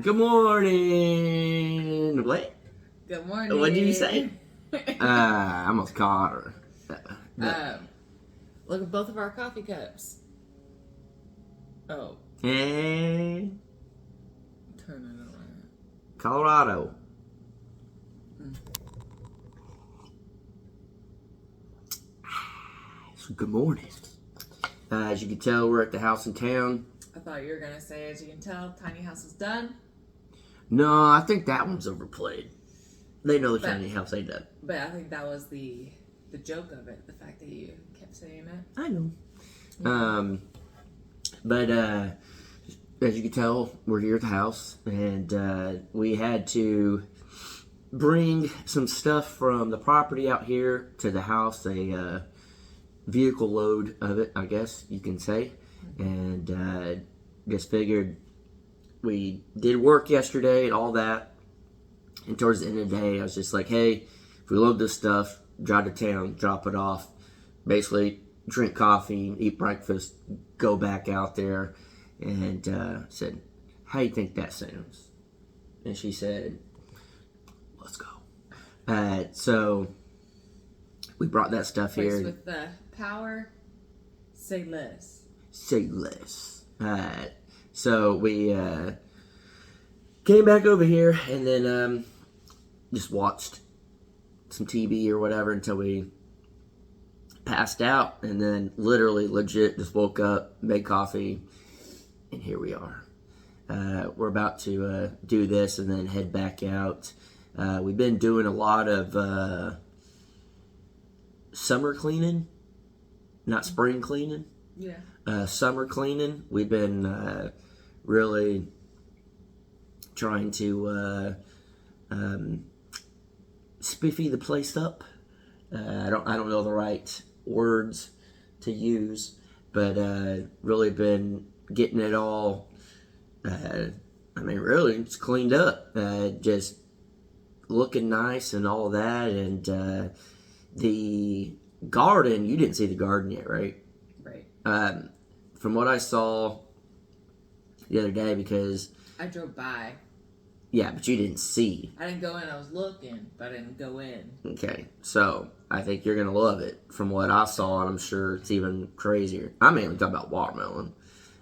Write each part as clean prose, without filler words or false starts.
Good morning. What? Good morning. What did you say? I almost caught her. Look at both of our coffee cups. Oh, Hey, turn it around. Colorado. So good morning. As you can tell, we're at the house in town. I thought you were gonna say, as you can tell, tiny house is done. No, I think that one's overplayed. They know the tiny house ain't done. But I think that was the joke of it, the fact that you kept saying it. I know. Yeah. But as you can tell, we're here at the house, and we had to bring some stuff from the property out here to the house, a vehicle load of it, I guess you can say, and just figured we did work yesterday and all that, and towards the end of the day, I was just like, hey, if we load this stuff, drive to town, drop it off, basically drink coffee, eat breakfast, go back out there, and said, how do you think that sounds? And she said, let's go. So we brought that stuff Place here. with the power, say less. Say less. So we came back over here and then just watched some TV or whatever until we passed out, and then literally legit just woke up, made coffee, and here we are. We're about to do this and then head back out. We've been doing a lot of summer cleaning, not spring cleaning. Yeah. Summer cleaning. We've been really trying to spiffy the place up. I don't know the right words to use, but really been getting it all. Really, it's cleaned up, just looking nice and all that. And the garden, you didn't see the garden yet, right? Right. From what I saw the other day, because I drove by. yeah, but you didn't see. I didn't go in. I was looking, but I didn't go in. Okay, so I think you're gonna love it. From what I saw, and I'm sure it's even crazier. I'm mainly talking about watermelon,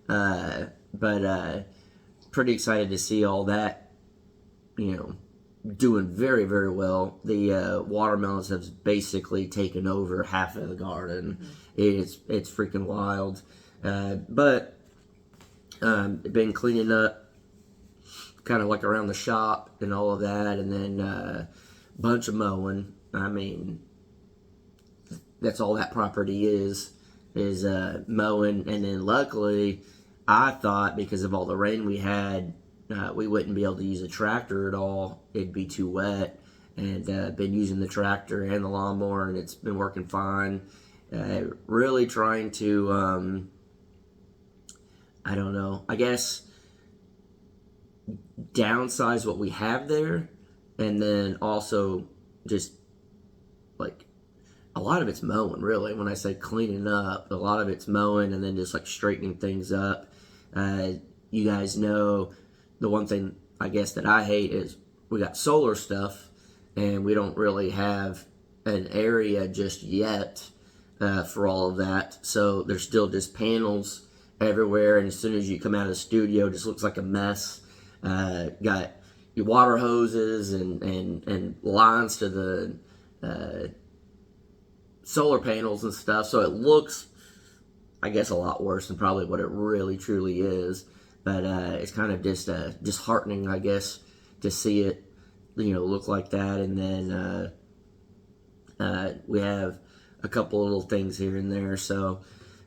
but pretty excited to see all that. Doing very, very well. The watermelons have basically taken over half of the garden. Mm-hmm. It's freaking wild. But been cleaning up kind of like around the shop and all of that, and then a bunch of mowing. I mean, that's all that property is mowing. And then luckily, I thought because of all the rain we had, we wouldn't be able to use a tractor at all. It'd be too wet. And been using the tractor and the lawnmower, and it's been working fine. Really trying to, I don't know, I guess downsize what we have there, and then also just like a lot of it's mowing. Really, when I say cleaning up, a lot of it's mowing and then just like straightening things up. You guys know the one thing I guess that I hate is we got solar stuff and we don't really have an area just yet for all of that, so there's still just panels everywhere, and as soon as you come out of the studio, it just looks like a mess. Got your water hoses and lines to the solar panels and stuff, so it looks, I guess, a lot worse than probably what it really truly is. But it's kind of just disheartening, I guess, to see it, look like that. And then we have a couple little things here and there, so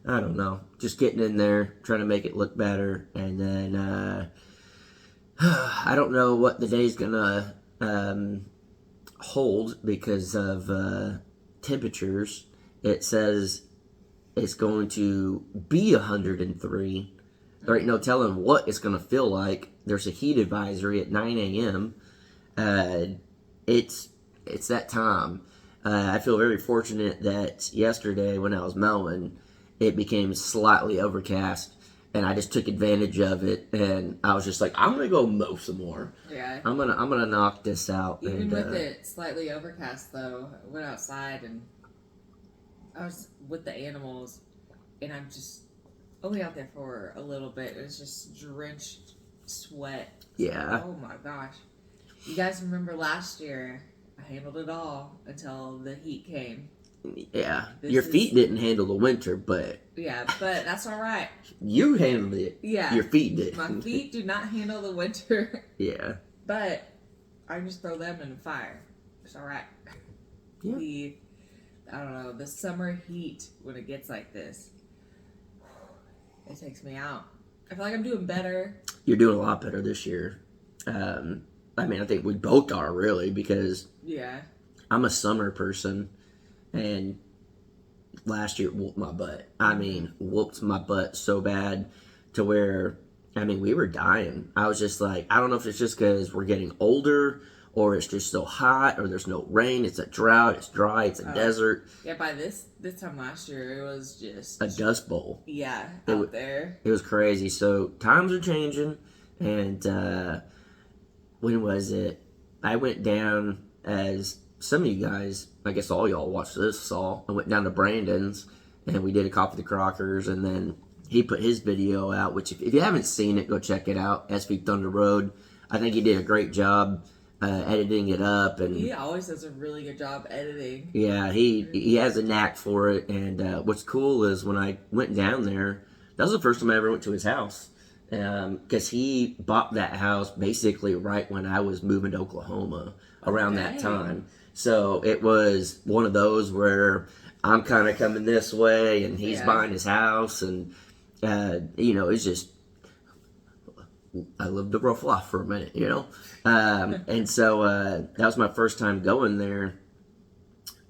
I don't know, just getting in there, trying to make it look better. And then I don't know what the day's gonna hold because of temperatures. It says it's going to be 103. There ain't no telling what it's gonna feel like. There's a heat advisory at 9 a.m. It's that time. I feel very fortunate that yesterday when I was mowing, it became slightly overcast, and I just took advantage of it, and I was just like, I'm gonna go mow some more. Yeah. I'm gonna knock this out. Even and, with it slightly overcast, though, I went outside and I was with the animals, and I'm just only out there for a little bit. It was just drenched sweat. Yeah. Oh my gosh. You guys remember last year? I handled it all until the heat came. Yeah, This your is- feet didn't handle the winter, but Yeah, but that's all right. you handled it. Yeah. Your feet did. My feet do not handle the winter, Yeah. but I just throw them in the fire. It's all right. Yeah. I don't know, the summer heat when it gets like this, it takes me out. I feel like I'm doing better. You're doing a lot better this year. I mean, I think we both are really, because Yeah. I'm a summer person, and last year whooped my butt. I mean, whooped my butt so bad to where, I mean, we were dying. I was just like, I don't know if it's just because we're getting older, or it's just so hot, or there's no rain. It's a drought. It's dry. It's a desert. Yeah, by this time last year, it was just A dust bowl. Yeah, It there. It was crazy. So times are changing, and when was it? I went down, as some of you guys, I guess all y'all watched this, saw. I went down to Brandon's, and we did a Coffee with the Crockers, and then he put his video out, which if you haven't seen it, go check it out, SV Thunder Road. I think he did a great job editing it up, and He always does a really good job editing. yeah, he has a knack for it. And what's cool is when I went down there, that was the first time I ever went to his house, because he bought that house basically right when I was moving to Oklahoma around that Okay. time. So it was one of those where I'm kind of coming this way, and he's Yeah. buying his house, and it's just, I lived a rough life for a minute, and so that was my first time going there.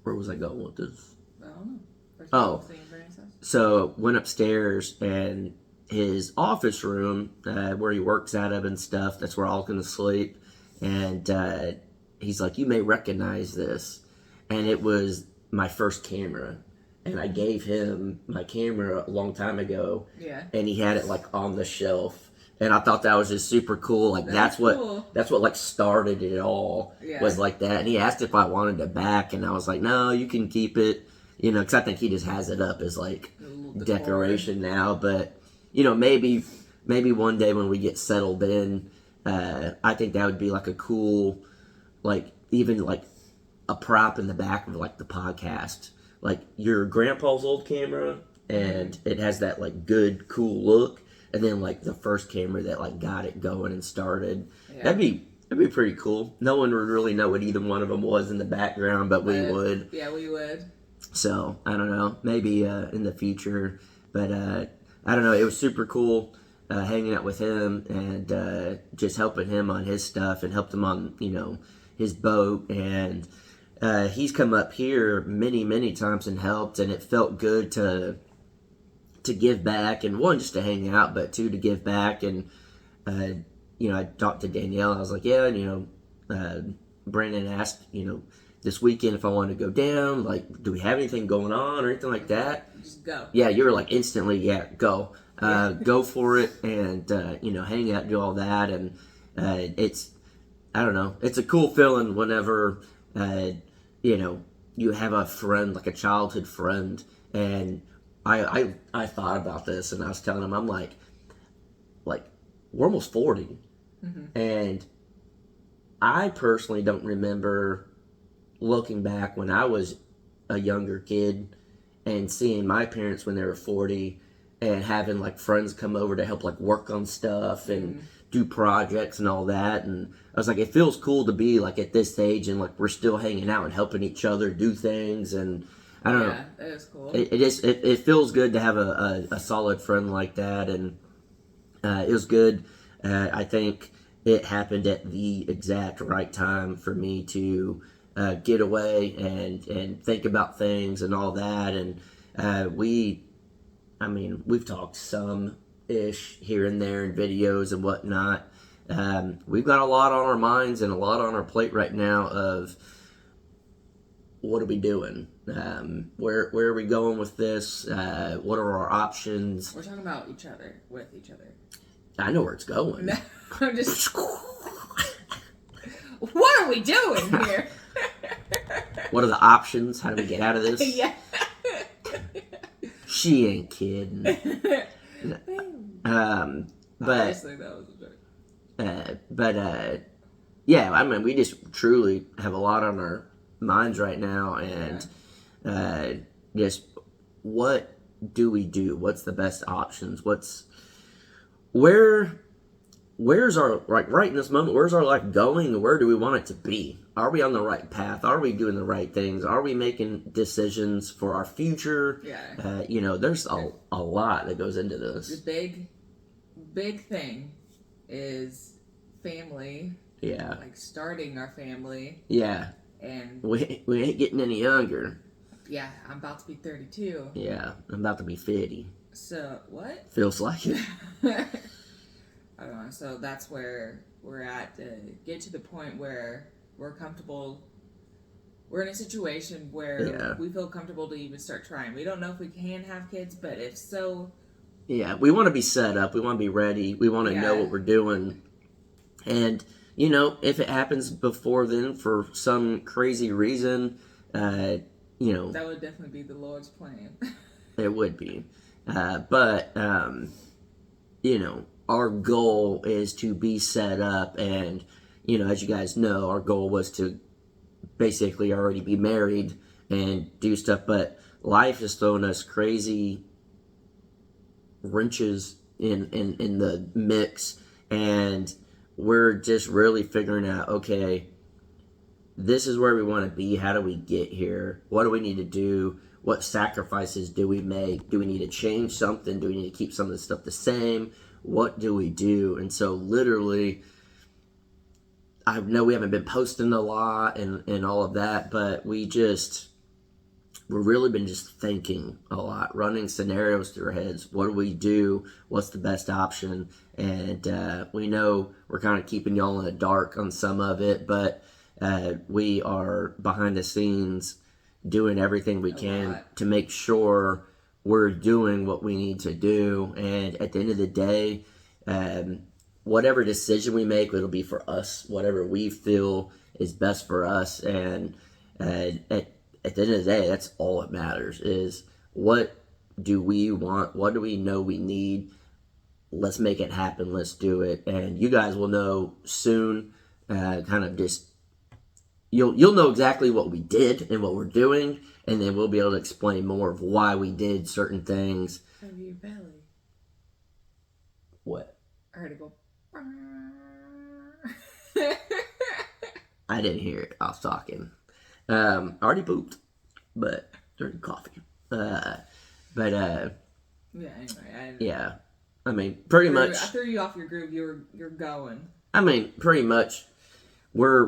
Where was I going with this? I don't know. First Oh. time seeing Brandon's house? So went upstairs, and his office room, where he works out of and stuff, that's where I was going to sleep. And he's like, you may recognize this. And it was my first camera. And I gave him my camera a long time ago. Yeah. And he had it like on the shelf. And I thought that was just super cool. Like that's cool. what like started it all. Yeah. Was like that. And he asked if I wanted it back, and I was like, no, you can keep it. Because I think he just has it up as like A little decor. decoration now. But maybe one day when we get settled in, I think that would be like a cool, like even like a prop in the back of like the podcast, like your grandpa's old camera, and it has that like good cool look, and then like the first camera that like got it going and started. Yeah. That'd be pretty cool. No one would really know what either one of them was in the background, but we would. Yeah, we would. So I don't know, maybe in the future, but I don't know. It was super cool hanging out with him, and just helping him on his stuff, and helped him on his boat. And he's come up here many times and helped, and it felt good to give back, and one, just to hang out, but two, to give back. And I talked to Danielle. I was like, yeah, Brandon asked this weekend if I wanted to go down, like, do we have anything going on or anything like that? Just go. Yeah, you were like instantly, yeah, go. Go for it, and hang out, do all that. And it's, I don't know, it's a cool feeling whenever you have a friend, like a childhood friend. And I thought about this, and I was telling him, I'm like we're almost 40, and I personally don't remember looking back when I was a younger kid and seeing my parents when they were 40, and having like friends come over to help like work on stuff and do projects and all that. And I was like, it feels cool to be like at this age, and like we're still hanging out and helping each other do things. And I don't know. Yeah, that is cool. It feels good to have a solid friend like that. And it was good. I think it happened at the exact right time for me to get away and think about things and all that. And we've talked some-ish here and there in videos and whatnot. We've got a lot on our minds and a lot on our plate right now of what are we doing? Where are we going with this? What are our options? We're talking about each other, with each other. I know where it's going. No, I'm just. What are we doing here? What are the options? How do we get out of this? Yeah. She ain't kidding. But Obviously, that was a joke. yeah, I mean, we just truly have a lot on our minds right now, and just what do we do? What's the best options? Where's our, like, right in this moment, where's our life going, and where do we want it to be? Are we on the right path? Are we doing the right things? Are we making decisions for our future? Yeah. There's a lot that goes into this. The big thing is family. Yeah. Like starting our family. Yeah. And we ain't getting any younger. Yeah, I'm about to be 32. Yeah, I'm about to be 50. So, what? Feels like it. I don't know. So that's where we're at, to get to the point where we're comfortable. We're in a situation where we feel comfortable to even start trying. We don't know if we can have kids, but if so... Yeah, we want to be set up. We want to be ready. We want to know what we're doing. And, if it happens before then for some crazy reason, that would definitely be the Lord's plan. It would be. But, our goal is to be set up, and as you guys know, our goal was to basically already be married and do stuff, but life has thrown us crazy wrenches in the mix, and we're just really figuring out, okay, this is where we want to be. How do we get here? What do we need to do? What sacrifices do we make? Do we need to change something? Do we need to keep some of the stuff the same? What do we do? And so literally, I know we haven't been posting a lot and all of that, but we've really been just thinking a lot, running scenarios through our heads. What do we do? What's the best option? And we know we're kind of keeping y'all in the dark on some of it, but we are behind the scenes doing everything we can to make sure we're doing what we need to do. And at the end of the day, whatever decision we make, it'll be for us, whatever we feel is best for us. And at the end of the day, that's all that matters, is what do we want? What do we know we need? Let's make it happen. Let's do it. And you guys will know soon, kind of just, you'll know exactly what we did and what we're doing, and then we'll be able to explain more of why we did certain things. Over your belly. What? I heard it go. I didn't hear it. I was talking. I already pooped, but drinking coffee. Yeah. Anyway. Yeah. I mean, pretty much. I threw you off your groove. You're going. I mean, pretty much. We're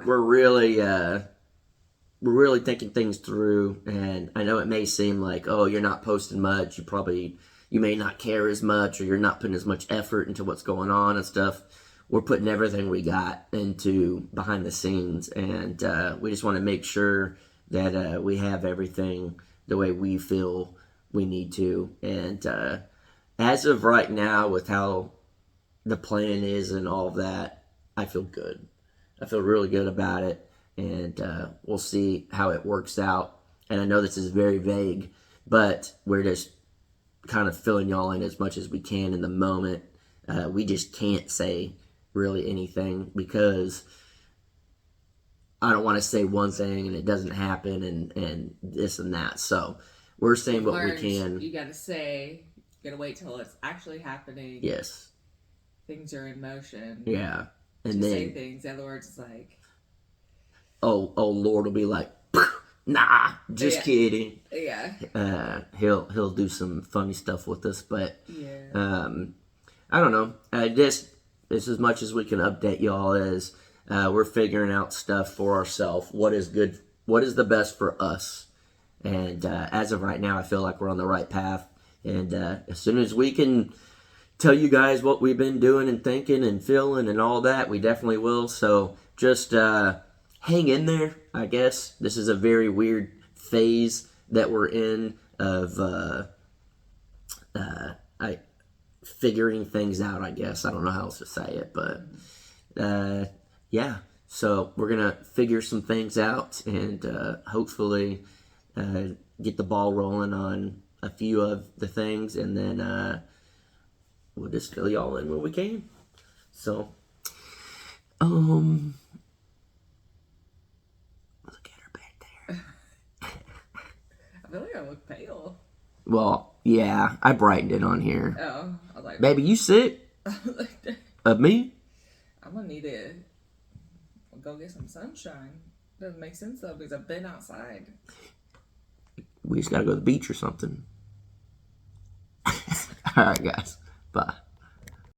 really thinking things through, and I know it may seem like, oh, you're not posting much. You may not care as much, or you're not putting as much effort into what's going on and stuff. We're putting everything we got into behind the scenes, and we just want to make sure that we have everything the way we feel we need to. And as of right now, with how the plan is and all of that, I feel good. I feel really good about it, and we'll see how it works out. And I know this is very vague, but we're just kind of filling y'all in as much as we can in the moment. We just can't say really anything, because I don't want to say one thing and it doesn't happen and this and that. So we're saying what we can. You gotta wait till it's actually happening. Yes. Things are in motion. Yeah. And to then say things. In other words, it's like, oh Lord will be like, nah, just kidding. Yeah. He'll do some funny stuff with us, but yeah. I don't know. It's as much as we can update y'all as we're figuring out stuff for ourselves. What is good? What is the best for us? And as of right now, I feel like we're on the right path. And as soon as we can tell you guys what we've been doing and thinking and feeling and all that, we definitely will. So just hang in there, I guess. This is a very weird phase that we're in of I figuring things out. I guess I don't know how else to say it, but yeah. So we're gonna figure some things out and hopefully get the ball rolling on a few of the things, and then we'll just fill y'all in when we can. So, look at her back there. I feel like I look pale. Well, yeah, I brightened it on here. Oh, I was like, Baby, you sick of me? I'm gonna need to go get some sunshine. Doesn't make sense though because I've been outside. We just gotta go to the beach or something. All right, guys. Bye.